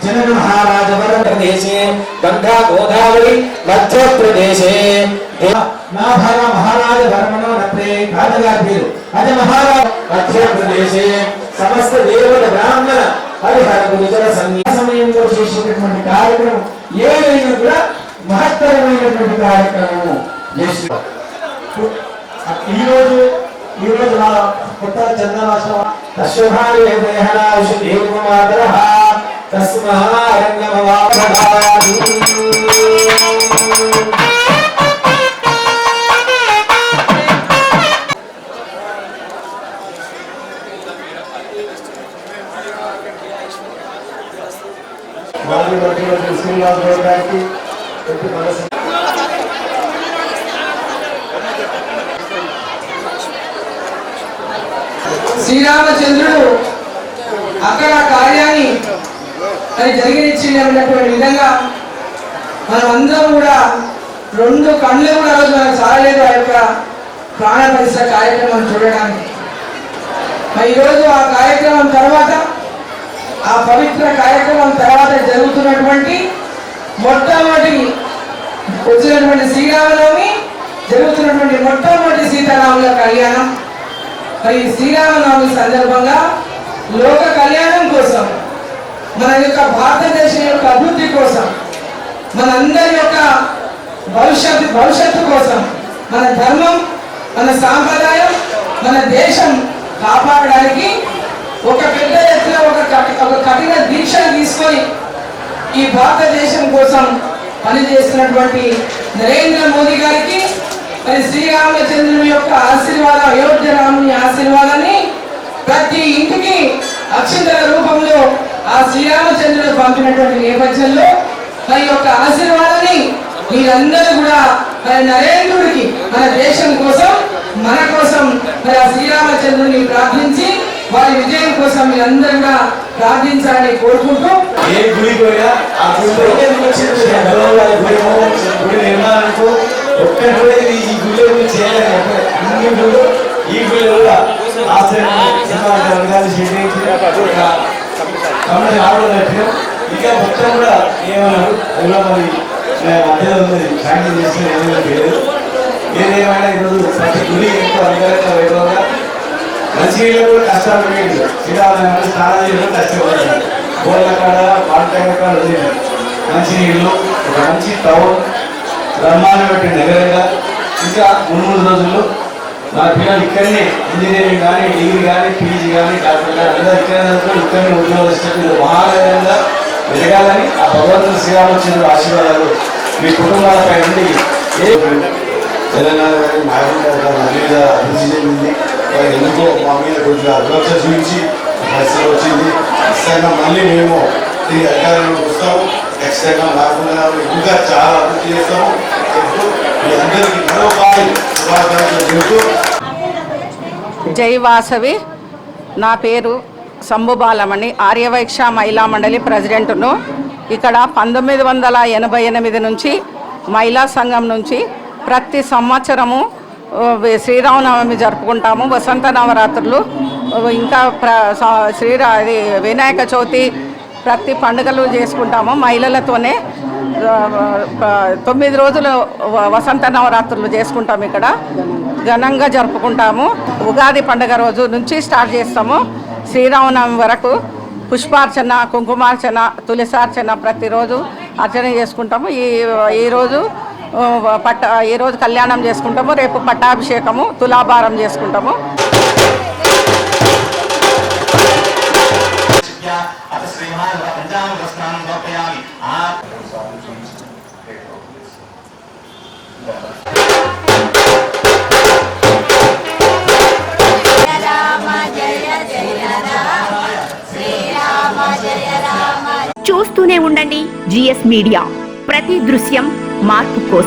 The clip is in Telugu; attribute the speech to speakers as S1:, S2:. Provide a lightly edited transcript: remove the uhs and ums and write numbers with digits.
S1: जनक महाराज प्रदेशे गंगा गोदावरी मध्य प्रदेशे महाराज वर्मणो नप्रे कादगाभीरु अज महाराज मध्य प्रदेशे समस्त देवता ब्राह्मण हरिहर गुरुजन సమయంలో చేసేటటువంటి కార్యక్రమం ఏదైనా కూడా మహత్తరమైనటువంటి కార్యక్రమం ఈ రోజు కొత్త చంద్రమాసం తస్మాత్ వేదయహనా ఉషదేవమాదరః తస్మారంగమవాపదాది
S2: శ్రీరామచంద్రుడు అక్కడ కార్యాన్ని జరిగినటువంటి విధంగా మనమందరం కూడా రెండు కళ్ళు కూడా రోజు మనకు సాగలేదు ఆ యొక్క ప్రాణ పరిసర కార్యక్రమం చూడడానికి. ఈరోజు ఆ కార్యక్రమం తర్వాత, ఆ పవిత్ర కార్యక్రమం తర్వాత జరుగుతున్నటువంటి మొట్టమొదటి వచ్చినటువంటి శ్రీరామనవమి, జరుగుతున్నటువంటి మొట్టమొదటి సీతారాముల కళ్యాణం. మరి శ్రీరామనవమి సందర్భంగా లోక కళ్యాణం కోసం, మన యొక్క భారతదేశం యొక్క అభివృద్ధి కోసం, మనందరి యొక్క భవిష్యత్తు కోసం, మన ధర్మం, మన సాంప్రదాయం, మన దేశం కాపాడడానికి ఒక పెద్ద ఎత్తున ఒక కఠిన దీక్షను తీసుకొని ఈ భారతదేశం కోసం పనిచేస్తున్నటువంటి నరేంద్ర మోదీ గారికి మరి శ్రీరామచంద్రుని యొక్క ఆశీర్వాదం, అయోధ్య రాముని ఆశీర్వాదాన్ని ప్రతి ఇంటికి అక్షంతల రూపంలో ఆ శ్రీరామచంద్రుడు పంపినటువంటి నేపథ్యంలో మరి యొక్క ఆశీర్వాదాన్ని మీరందరూ కూడా మరి నరేంద్రుడికి, మన దేశం కోసం, మన కోసం మరి ఆ శ్రీరామచంద్రుని ప్రార్థించి వారి విజయం కోసం మీరందరూ కూడా ప్రార్థించాలని కోరుకుంటూ,
S1: ఏ గుడి పోయా ఆ గుడి నిర్మాణంకు ఒక్కడే ఈ గుడి చేయాలి. అన్ని గుళ్ళు ఈ గుడి కూడా ఇక మొత్తం కూడా ఏమన్నారు మరి మధ్యలో ఉన్నది శాంక్షన్ చేసిన లేదు. ఏదేమైనా ఈరోజు ప్రతి గుడి ఎంతో అధికారంగా వైభవంగా, మంచినీళ్ళు కూడా కష్టాలు పోయింది. శ్రీరామనవమి స్నానం చేయడం కష్టపడుతుంది. గోళ్ళ కాడ వాటర్ కాడ మంచినీళ్ళు, ఒక మంచి టౌన్ బ్రహ్మాండం పెట్టి నగరంగా, ఇంకా 3 రోజుల్లో నా పిల్లలు ఇక్కడనే ఇంజనీరింగ్ కానీ, డిగ్రీ కానీ, పీజీ కానీ, డాక్టర్ కానీ అందరూ ఇక్కడనే ఉద్యోగస్తులు మహానగరంగా ఎదగాలని ఆ భగవంతుడు శ్రీరామచంద్రుడు ఆశీర్వాదాలు మీ కుటుంబాలపై నుండి తెలంగాణ కానీ మీద అభివృద్ధి చెందింది. ఎందుకో మా మీద కొద్దిగా అభివృద్ధి చూపించి పరిస్థితి వచ్చింది. ఖచ్చితంగా మళ్ళీ మేము ఈ అధికారంలోకి వస్తాము. ఖచ్చితంగా రాకుండా ఇంకా చాలా అభివృద్ధి చేస్తాము. మీ అందరికీ మరోసారి శుభాకాంక్షలు చెబుతూ.
S3: జై వాసవి. నా పేరు సంభుబాలమణి, ఆర్యవైశ్య మహిళా మండలి ప్రెసిడెంట్ను. ఇక్కడ 1988 నుంచి మహిళా సంఘం నుంచి ప్రతి సంవత్సరము శ్రీరామనవమి జరుపుకుంటాము. వసంత నవరాత్రులు, ఇంకా వినాయక చవితి, ప్రతి పండుగలు చేసుకుంటాము. మహిళలతోనే 9 రోజులు వసంత నవరాత్రులు చేసుకుంటాము. ఇక్కడ ఘనంగా జరుపుకుంటాము. ఉగాది పండుగ రోజు నుంచి స్టార్ట్ చేస్తాము. శ్రీరామనవమి వరకు పుష్పార్చన, కుంకుమార్చన, తులసార్చన ప్రతిరోజు అర్చన చేసుకుంటాము. ఈరోజు కళ్యాణం చేసుకుంటాము. రేపు పట్టాభిషేకము, తులాభారం చేసుకుంటాము.
S4: చూస్తూనే ఉండండి GS మీడియా, ప్రతి దృశ్యం మార్పు కోసం.